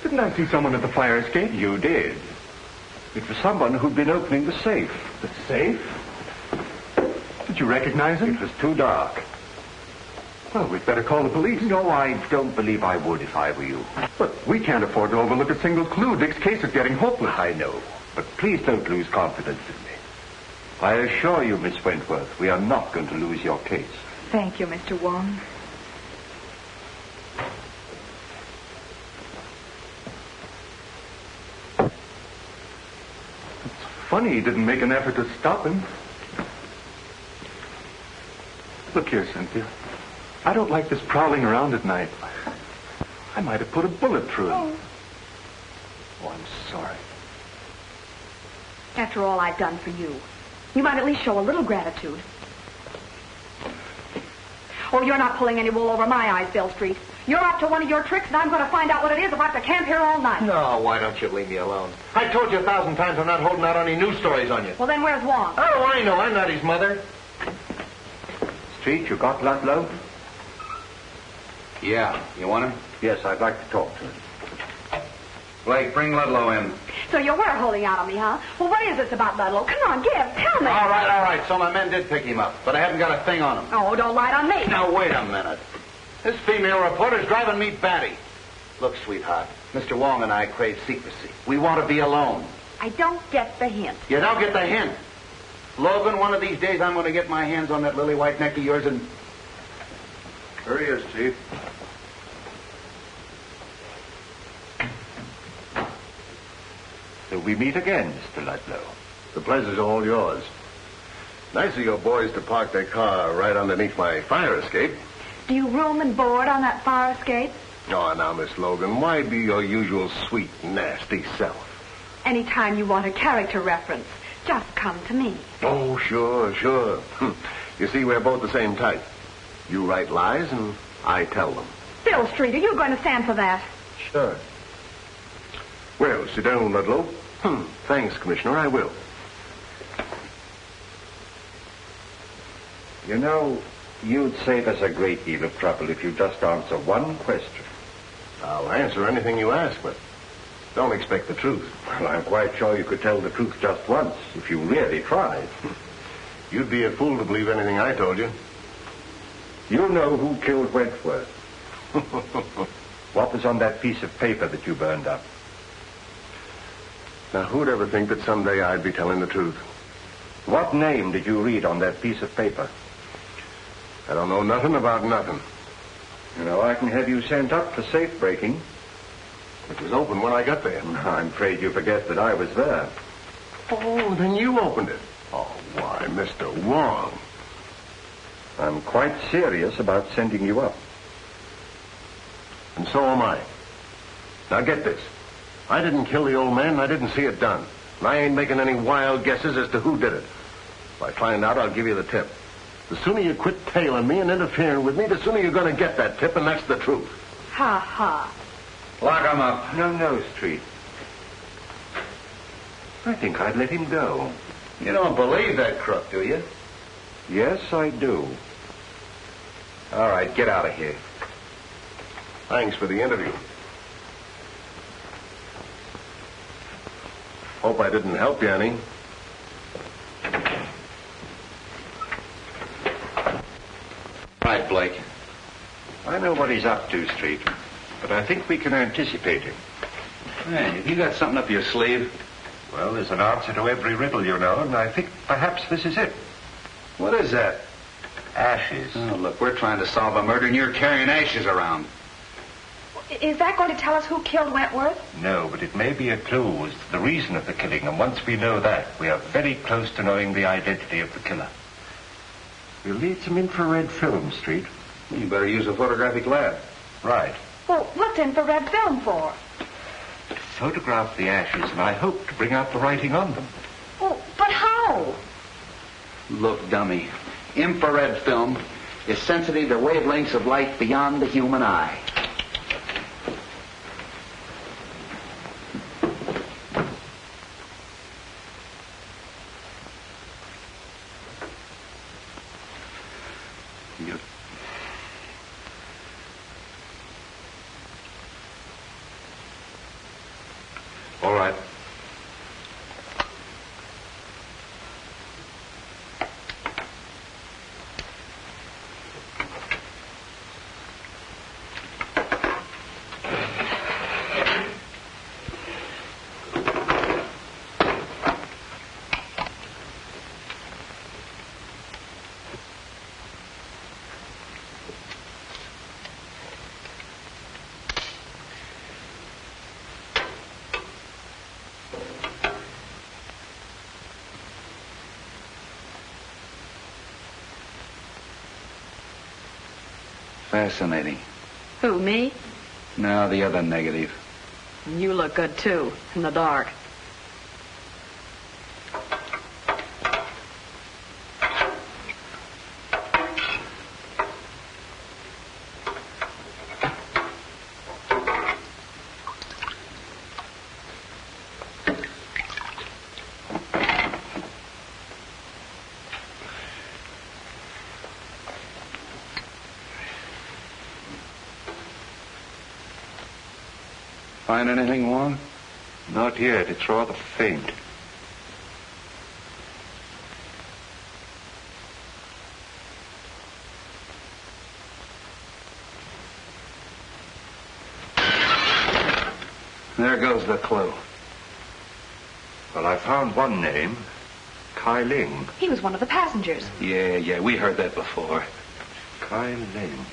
Didn't I see someone at the fire escape? You did. It was someone who'd been opening the safe. The safe? Did you recognize him? It was too dark. Well, we'd better call the police. No, I don't believe I would if I were you. But we can't afford to overlook a single clue. Dick's case is getting hopeless. I know. But please don't lose confidence in me. I assure you, Miss Wentworth, we are not going to lose your case. Thank you, Mr. Wong. Funny he didn't make an effort to stop him. Look here, Cynthia. I don't like this prowling around at night. I might have put a bullet through him. Oh, I'm sorry. After all I've done for you, you might at least show a little gratitude. Oh, you're not pulling any wool over my eyes, Bill Street. You're up to one of your tricks, and I'm going to find out what it is if I have to camp here all night. No, why don't you leave me alone? I told you 1,000 times I'm not holding out any news stories on you. Well, then where's Wong? How do I know? I'm not his mother. Street, you got Ludlow? Yeah. You want him? Yes, I'd like to talk to him. Blake, bring Ludlow in. So you were holding out on me, huh? Well, what is this about Ludlow? Come on, tell me. All right. So my men did pick him up, but I haven't got a thing on him. Oh, don't lie on me. Now, wait a minute. This female reporter's driving me batty. Look, sweetheart, Mr. Wong and I crave secrecy. We want to be alone. I don't get the hint. You don't get the hint. Logan, one of these days I'm going to get my hands on that lily white neck of yours and... Here he is, Chief. So we meet again, Mr. Ludlow. The pleasure's all yours. Nice of your boys to park their car right underneath my fire escape. Do you room and board on that fire escape? Oh, now, Miss Logan, why be your usual sweet, nasty self? Anytime you want a character reference, just come to me. Oh, sure. You see, we're both the same type. You write lies, and I tell them. Bill Street, are you going to stand for that? Sure. Well, sit down, Ludlow. Thanks, Commissioner, I will. You know, you'd save us a great deal of trouble if you just answer one question. I'll answer anything you ask, but don't expect the truth. Well, I'm quite sure you could tell the truth just once, if you really tried. You'd be a fool to believe anything I told you. You know who killed Wentworth. What was on that piece of paper that you burned up? Now, who'd ever think that someday I'd be telling the truth? What name did you read on that piece of paper? I don't know nothing about nothing. You know, I can have you sent up for safe breaking. It was open when I got there. I'm afraid you forget that I was there. Oh, then you opened it. Oh, why, Mr. Wong. I'm quite serious about sending you up. And so am I. Now get this. I didn't kill the old man, and I didn't see it done. And I ain't making any wild guesses as to who did it. If I find out, I'll give you the tip. The sooner you quit tailing me and interfering with me, the sooner you're going to get that tip, and that's the truth. Ha, ha. Lock him up. No, Street. I think I'd let him go. You don't believe that crook, do you? Yes, I do. All right, get out of here. Thanks for the interview. Hope I didn't help you any. Right, Blake. I know what he's up to, Street, but I think we can anticipate him. Hey, have you got something up your sleeve? Well, there's an answer to every riddle, you know, and I think perhaps this is it. What is that? Ashes. Oh, look, we're trying to solve a murder, and you're carrying ashes around. Is that going to tell us who killed Wentworth? No, but it may be a clue as to the reason of the killing, and once we know that, we are very close to knowing the identity of the killer. We'll need some infrared film, Street. You better use a photographic lab. Right. Well, what's infrared film for? To photograph the ashes, and I hope to bring out the writing on them. Oh, but how? Look, dummy. Infrared film is sensitive to wavelengths of light beyond the human eye. All right. Fascinating. Who, me? No, the other negative. You look good, too, in the dark. Find anything, Wong? Not yet. It's rather faint. There goes the clue. Well, I found one name. Kai Ling. He was one of the passengers. Yeah, we heard that before. Kai Ling.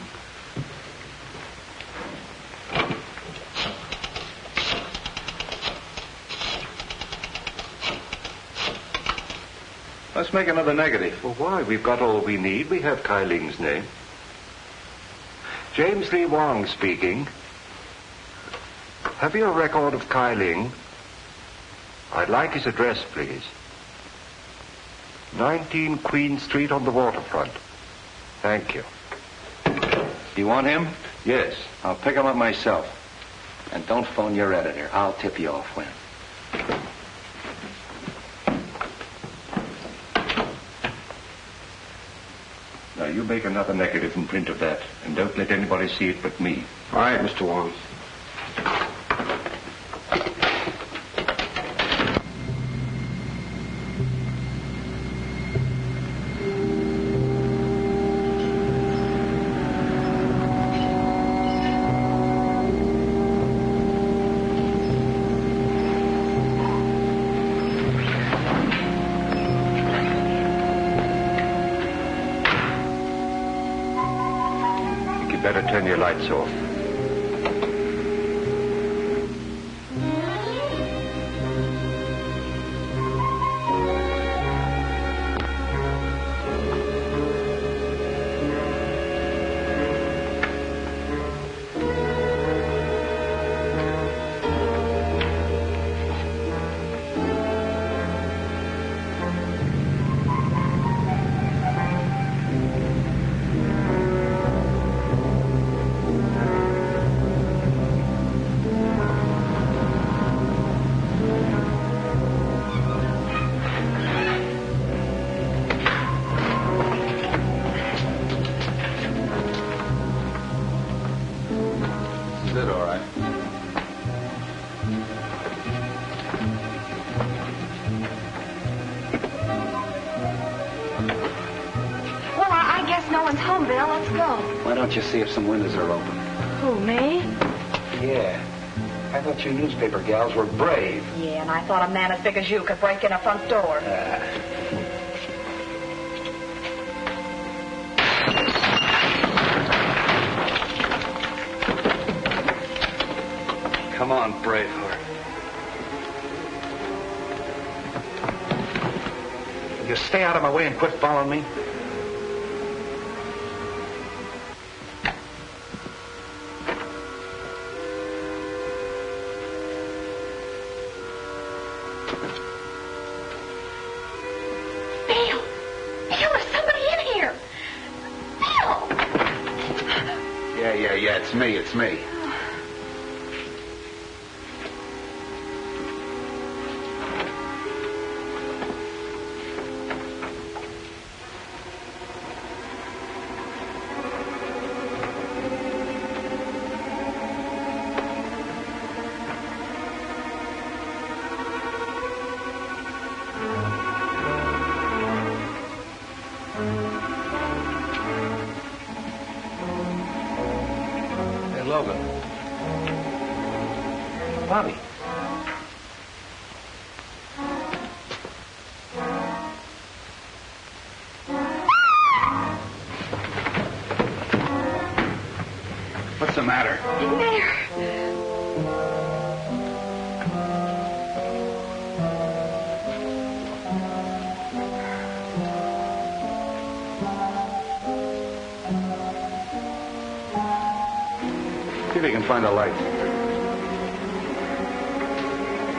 Let's make another negative. Well, why? We've got all we need. We have Kai Ling's name. James Lee Wong speaking. Have you a record of Kai Ling? I'd like his address, please. 19 Queen Street on the waterfront. Thank you. You want him? Yes. I'll pick him up myself. And don't phone your editor. I'll tip you off when. Now, you make another negative and print of that, and don't let anybody see it but me. All right, Mr. Wong. Better turn your lights off. Why don't you see if some windows are open? Who, me? Yeah. I thought you newspaper gals were brave. Yeah, and I thought a man as big as you could break in a front door. Come on, Braveheart. You stay out of my way and quit following me. It's me. the matter? See if you can find a light.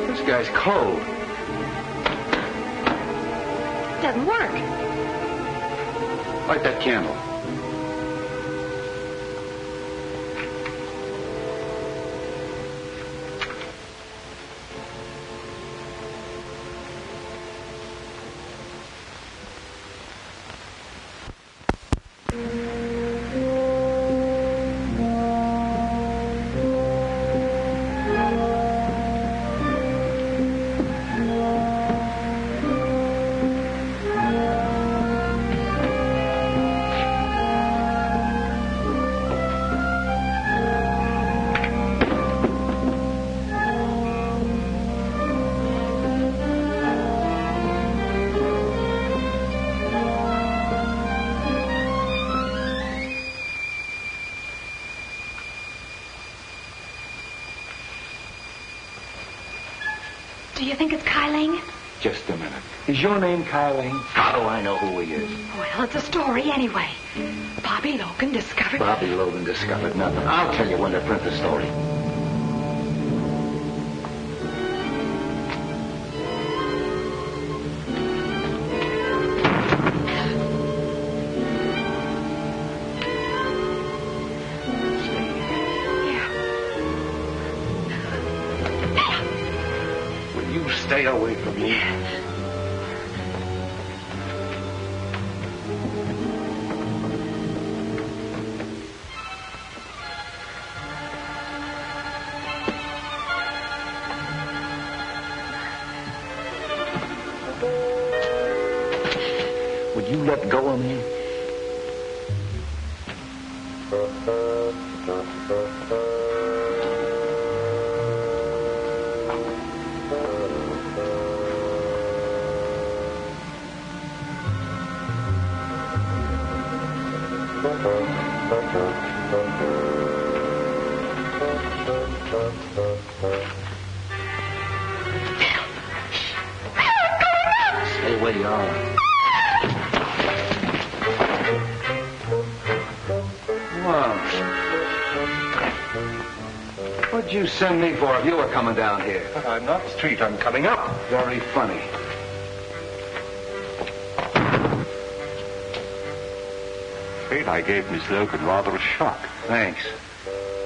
This guy's cold. Doesn't work. Light that candle. Do you think it's Kyling? Just a minute. Is your name Kyling? How do I know who he is? Well, it's a story anyway. Bobbie Logan discovered... Bobbie Logan discovered nothing. I'll tell you when to print the story. Stay away from me. Would you let go of me? Stay where you are. Wow. What'd you send me for if you were coming down here? I'm not street. I'm coming up. Very funny. I gave Miss Logan rather a shock. Thanks.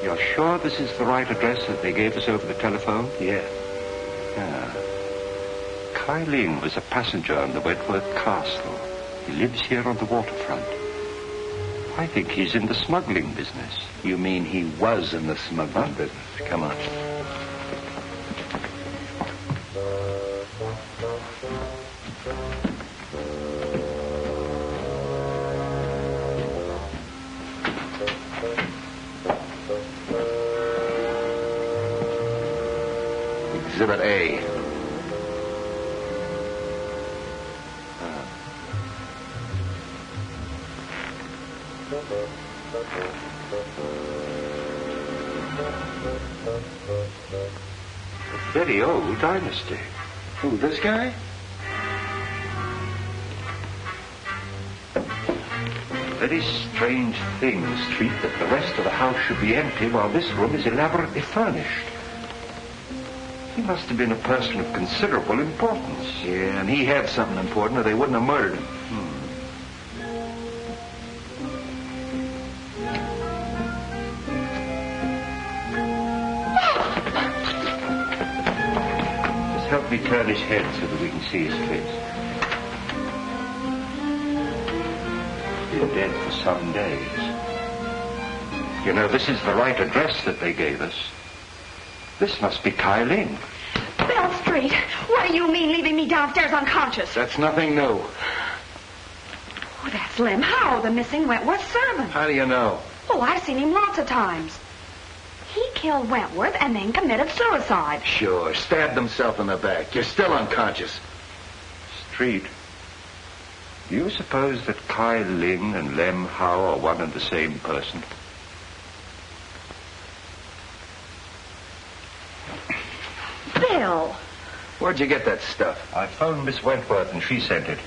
You're sure this is the right address that they gave us over the telephone? Yeah. Kyling was a passenger on the Wentworth Castle. He lives here on the waterfront. I think he's in the smuggling business. You mean he was in the smuggling business? Come on. Exhibit A. A very old dynasty. Who, this guy? Very strange thing, Street, that the rest of the house should be empty while this room is elaborately furnished. He must have been a person of considerable importance. Yeah, and he had something important or they wouldn't have murdered him. Just help me turn his head so that we can see his face. Been dead for some days. You know, this is the right address that they gave us. This must be Kyling. Bell Street, what do you mean leaving me downstairs unconscious? That's nothing new. Oh, that's Lem Howe, the missing Wentworth servant. How do you know? Oh, I've seen him lots of times. He killed Wentworth and then committed suicide. Sure, stabbed himself in the back. You're still unconscious. Street, do you suppose that Kyling and Lem Howe are one and the same person? Where'd you get that stuff? I phoned Miss Wentworth and she sent it.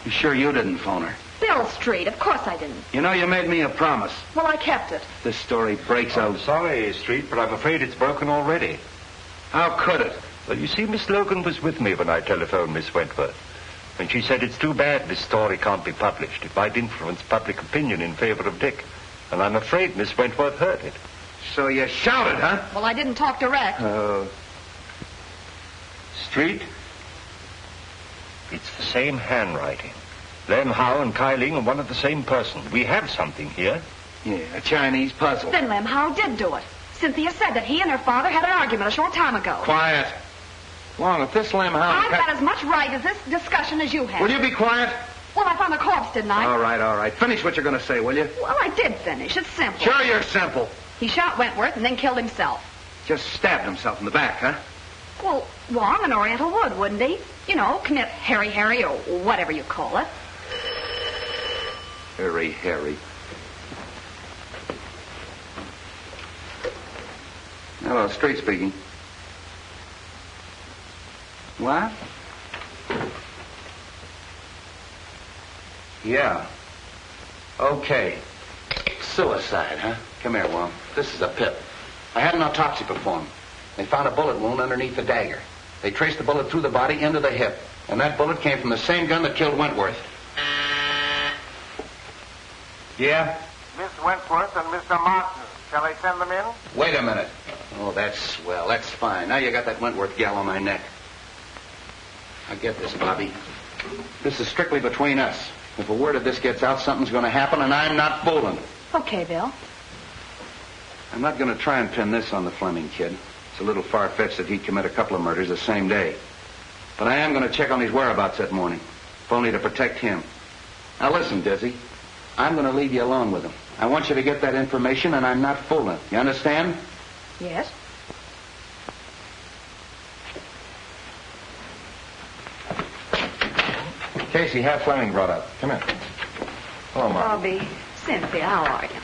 You sure you didn't phone her? Bill Street, of course I didn't. You know, you made me a promise. Well, I kept it. This story breaks out. I'm sorry, Street, but I'm afraid it's broken already. How could it? Well, you see, Miss Logan was with me when I telephoned Miss Wentworth. And she said it's too bad this story can't be published. It might influence public opinion in favor of Dick. And I'm afraid Miss Wentworth heard it. So you shouted, huh? Well, I didn't talk direct. Street? It's the same handwriting. Lem Howe and Kai Ling are one of the same person. We have something here. Yeah, a Chinese puzzle. Then Lem Howe did do it. Cynthia said that he and her father had an argument a short time ago. Quiet. Wong, if this Lem Howe... I've got as much right as this discussion as you have. Will you be quiet? Well, I found the corpse, didn't I? All right. Finish what you're going to say, will you? Well, I did finish. It's simple. Sure you're simple. He shot Wentworth and then killed himself. Just stabbed himself in the back, huh? Well, Wong, an Oriental would, wouldn't he? You know, commit Harry or whatever you call it. Harry. Hello, Street speaking. What? Yeah. Okay. Suicide, huh? Come here, Wong. This is a pip. I had an autopsy performed. They found a bullet wound underneath the dagger. They traced the bullet through the body into the hip. And that bullet came from the same gun that killed Wentworth. Yeah? Miss Wentworth and Mr. Martin. Shall I send them in? Wait a minute. Oh, that's swell. That's fine. Now you got that Wentworth gal on my neck. I get this, Bobbie. This is strictly between us. If a word of this gets out, something's going to happen, and I'm not fooling. Okay, Bill. I'm not going to try and pin this on the Fleming kid. It's a little far-fetched that he'd commit a couple of murders the same day. But I am going to check on his whereabouts that morning, if only to protect him. Now listen, Dizzy. I'm going to leave you alone with him. I want you to get that information, and I'm not fooling. You understand? Yes. Casey, have Fleming brought up. Come here. Hello, Mark. Bobbie, Cynthia, how are you?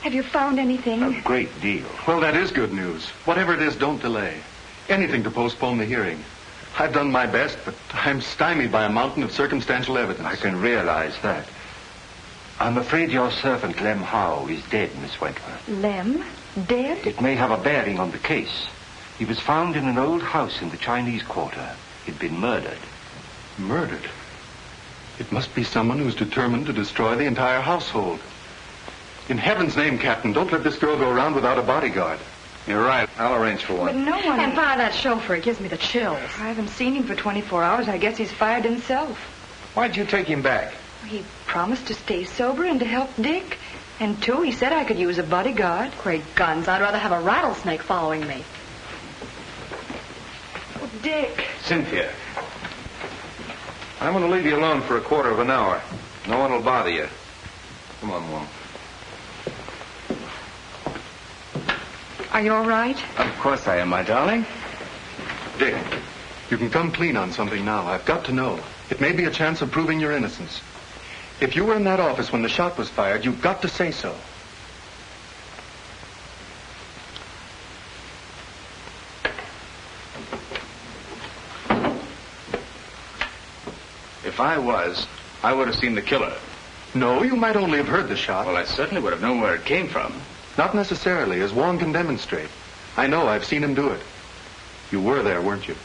Have you found anything? A great deal. Well, that is good news. Whatever it is, don't delay. Anything to postpone the hearing. I've done my best, but I'm stymied by a mountain of circumstantial evidence. I can realize that. I'm afraid your servant, Lem Howe, is dead, Miss Wentworth. Lem? Dead? It may have a bearing on the case. He was found in an old house in the Chinese Quarter. He'd been murdered. Murdered? It must be someone who's determined to destroy the entire household. In heaven's name, Captain, don't let this girl go around without a bodyguard. You're right. I'll arrange for one. But no one... And by that chauffeur, it gives me the chills. I haven't seen him for 24 hours. I guess he's fired himself. Why'd you take him back? He promised to stay sober and to help Dick. And, too, he said I could use a bodyguard. Great guns. I'd rather have a rattlesnake following me. Oh, Dick. Cynthia. I'm going to leave you alone for a quarter of an hour. No one will bother you. Come on, Wong. Are you all right? Of course I am, my darling. Dick, you can come clean on something now. I've got to know. It may be a chance of proving your innocence. If you were in that office when the shot was fired, you've got to say so. If I was, I would have seen the killer. No, you might only have heard the shot. Well, I certainly would have known where it came from. Not necessarily, as Wong can demonstrate. I know, I've seen him do it. You were there, weren't you?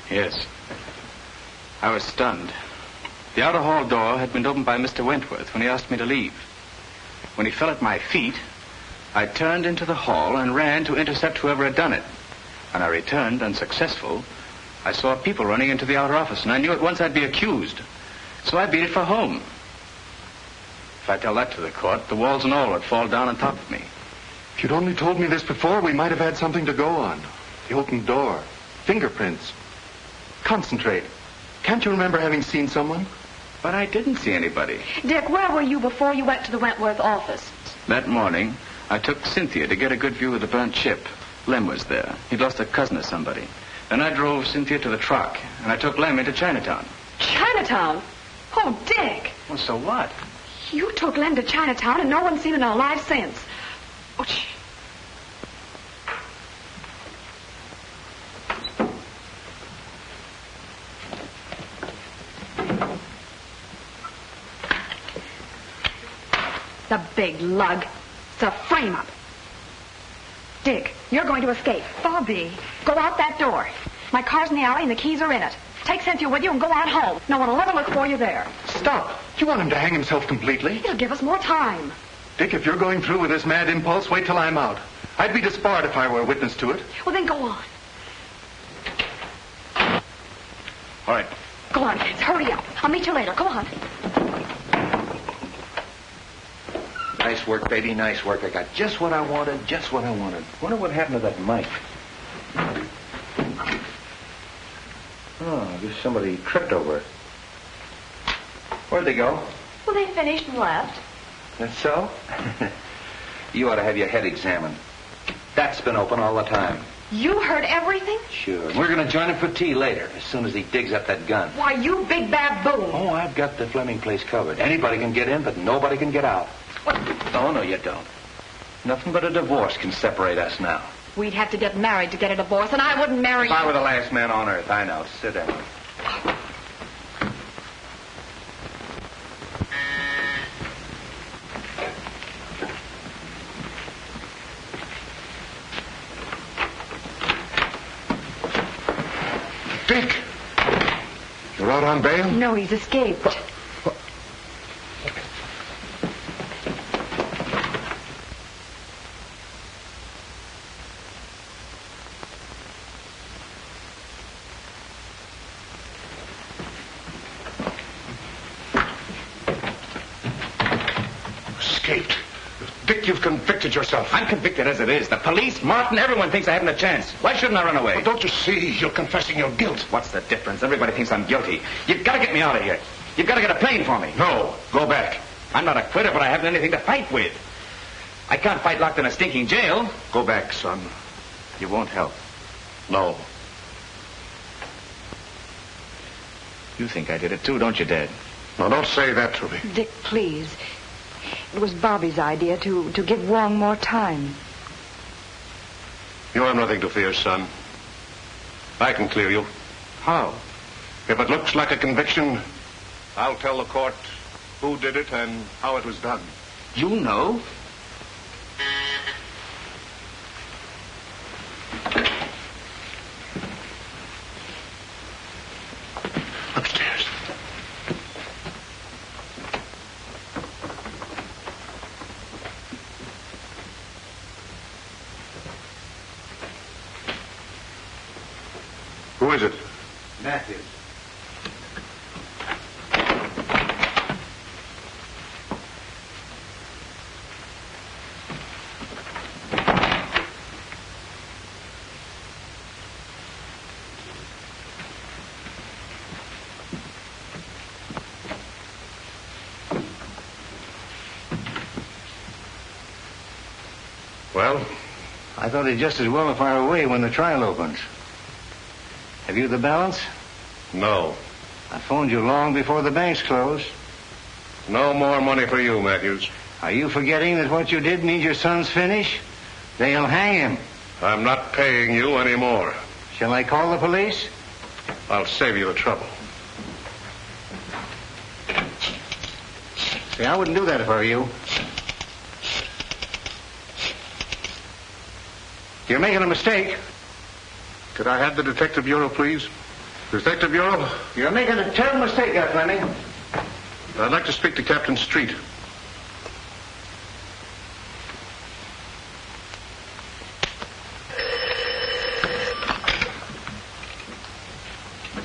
Yes. I was stunned. The outer hall door had been opened by Mr. Wentworth when he asked me to leave. When he fell at my feet, I turned into the hall and ran to intercept whoever had done it. When I returned, unsuccessful, I saw people running into the outer office, and I knew at once I'd be accused. So I beat it for home. If I tell that to the court, the walls and all would fall down on top of me. If you'd only told me this before, we might have had something to go on. The open door, fingerprints. Concentrate. Can't you remember having seen someone? But I didn't see anybody. Dick, where were you before you went to the Wentworth office? That morning, I took Cynthia to get a good view of the burnt ship. Lem was there. He'd lost a cousin or somebody. Then I drove Cynthia to the truck, and I took Lem into Chinatown. Chinatown? Oh, Dick. Well, so what? You took Lem to Chinatown, and no one's seen him alive since. Oh, The big lug. It's a frame-up. Dick, you're going to escape. Bobbie. Go out that door. My car's in the alley and the keys are in it. Take Cynthia with you and go on home. No one will ever look for you there. Stop. You want him to hang himself completely? It'll give us more time. Dick, if you're going through with this mad impulse, wait till I'm out. I'd be disbarred if I were a witness to it. Well, then go on. All right. Go on, kids. Hurry up. I'll meet you later. Go on. Nice work, baby. Nice work. I got just what I wanted. Just what I wanted. Wonder what happened to that mic. Oh, I guess somebody tripped over it. Where'd they go? Well, they finished and left. That's so? You ought to have your head examined. That's been open all the time. You heard everything? Sure. We're going to join him for tea later, as soon as he digs up that gun. Why, you big baboon. Oh, I've got the Fleming place covered. Anybody can get in, but nobody can get out. What? Oh, no, you don't. Nothing but a divorce can separate us now. We'd have to get married to get a divorce, and I wouldn't marry If you. I were the last man on earth, I know. Sit down. Dick! You're out on bail? No, he's escaped. Escaped. Dick, you've convicted yourself. I'm convicted as it is. The police, Martin, everyone thinks I haven't a chance. Why shouldn't I run away? But don't you see? You're confessing your guilt. What's the difference? Everybody thinks I'm guilty. You've got to get me out of here. You've got to get a plane for me. No, go back. I'm not a quitter, but I haven't anything to fight with. I can't fight locked in a stinking jail. Go back, son. You won't help. No. You think I did it too, don't you, Dad? Now, don't say that to me. Dick, please. It was Bobbie's idea to give Wong more time. You have nothing to fear, son. I can clear you. How? If it looks like a conviction, I'll tell the court who did it and how it was done. You know? Upstairs. Who is it? Matthews. Well? I thought he'd just as well fire away when the trial opens. Have you the balance? No. I phoned you long before the banks closed. No more money for you, Matthews. Are you forgetting that what you did means your son's finished? They'll hang him. I'm not paying you anymore. Shall I call the police? I'll save you the trouble. See, I wouldn't do that if I were you. You're making a mistake. Could I have the Detective Bureau, please? Detective Bureau? You're making a terrible mistake there, Fleming. I'd like to speak to Captain Street.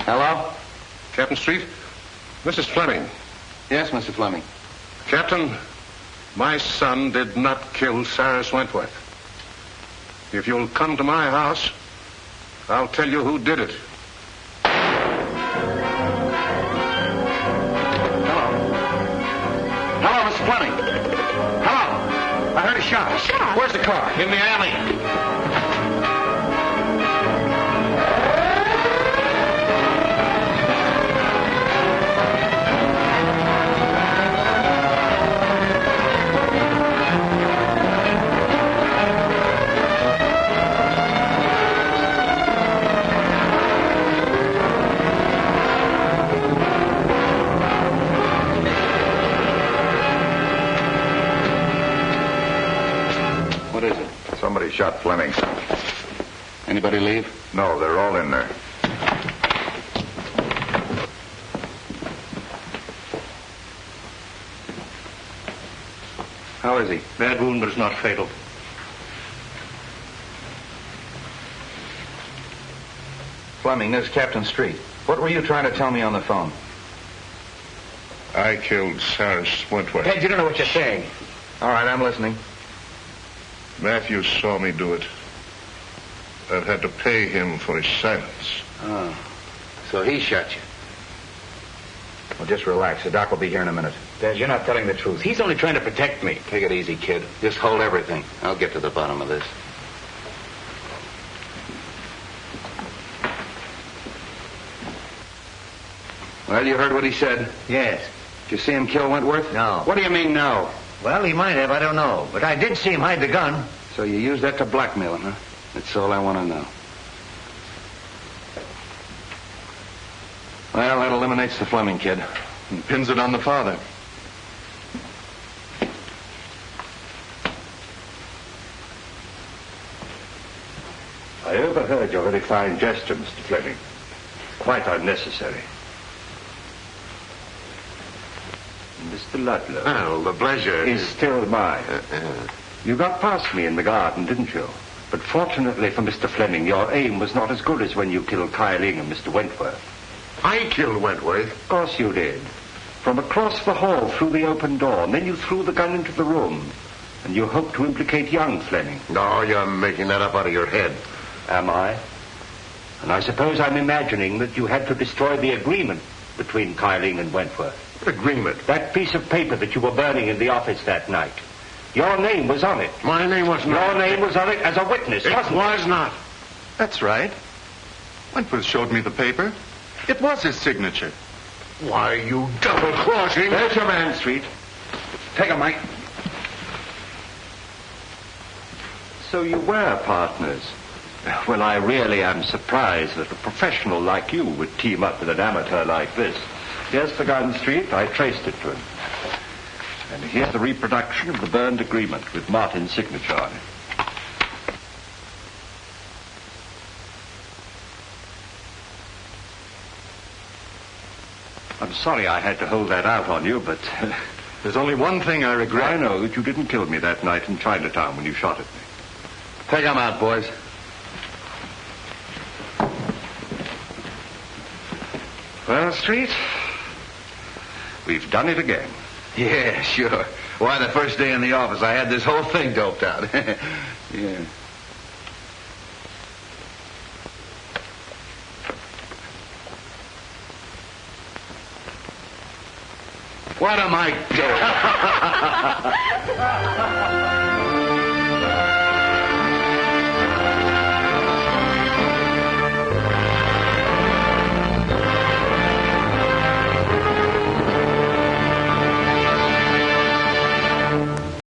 Hello? Captain Street? Mrs. Fleming. Yes, Mr. Fleming. Captain, my son did not kill Cyrus Wentworth. If you'll come to my house, I'll tell you who did it. Hello, Mr. Fleming. Hello. I heard a shot. A shot? Where's the car? In the alley. shut, Fleming. Anybody leave? No, they're all in there. How is he? Bad wound, but it's not fatal. Fleming, this is Captain Street. What were you trying to tell me on the phone? I killed Cyrus Wentworth. Ted, you don't know what you're saying. All right, I'm listening. Matthews saw me do it. I've had to pay him for his silence. Oh, so he shot you. Well, just relax. The doc will be here in a minute. Dad, you're not telling the truth. He's only trying to protect me. Take it easy, kid. Just hold everything. I'll get to the bottom of this. Well, you heard what he said? Yes. Did you see him kill Wentworth? No. What do you mean, no? Well, he might have. I don't know. But I did see him hide the gun. So you used that to blackmail him, huh? That's all I want to know. Well, that eliminates the Fleming kid. And pins it on the father. I overheard your very fine gesture, Mr. Fleming. Quite unnecessary. Mr. Ludlow. Well, the pleasure is still mine. You got past me in the garden, didn't you? But fortunately for Mr. Fleming, your aim was not as good as when you killed Kyling and Mr. Wentworth. I killed Wentworth? Of course you did. From across the hall through the open door, and then you threw the gun into the room. And you hoped to implicate young Fleming. No, you're making that up out of your head. Am I? And I suppose I'm imagining that you had to destroy the agreement between Kyling and Wentworth. What agreement? That piece of paper that you were burning in the office that night. Your name was on it. My name was not. Your name was on it as a witness, wasn't it? It was not. That's right. Wentworth showed me the paper. It was his signature. Why, you double-crossing... There's your man, Street. Take him, Mike. So you were partners. Well, I really am surprised that a professional like you would team up with an amateur like this. Here's the gun, Street. I traced it to him. And here's the reproduction of the burned agreement with Martin's signature on it. I'm sorry I had to hold that out on you, but... There's only one thing I regret. I know that you didn't kill me that night in Chinatown when you shot at me. Take him out, boys. Well, Street, we've done it again. Yeah, sure. Why, the first day in the office, I had this whole thing doped out. Yeah. What am I doing?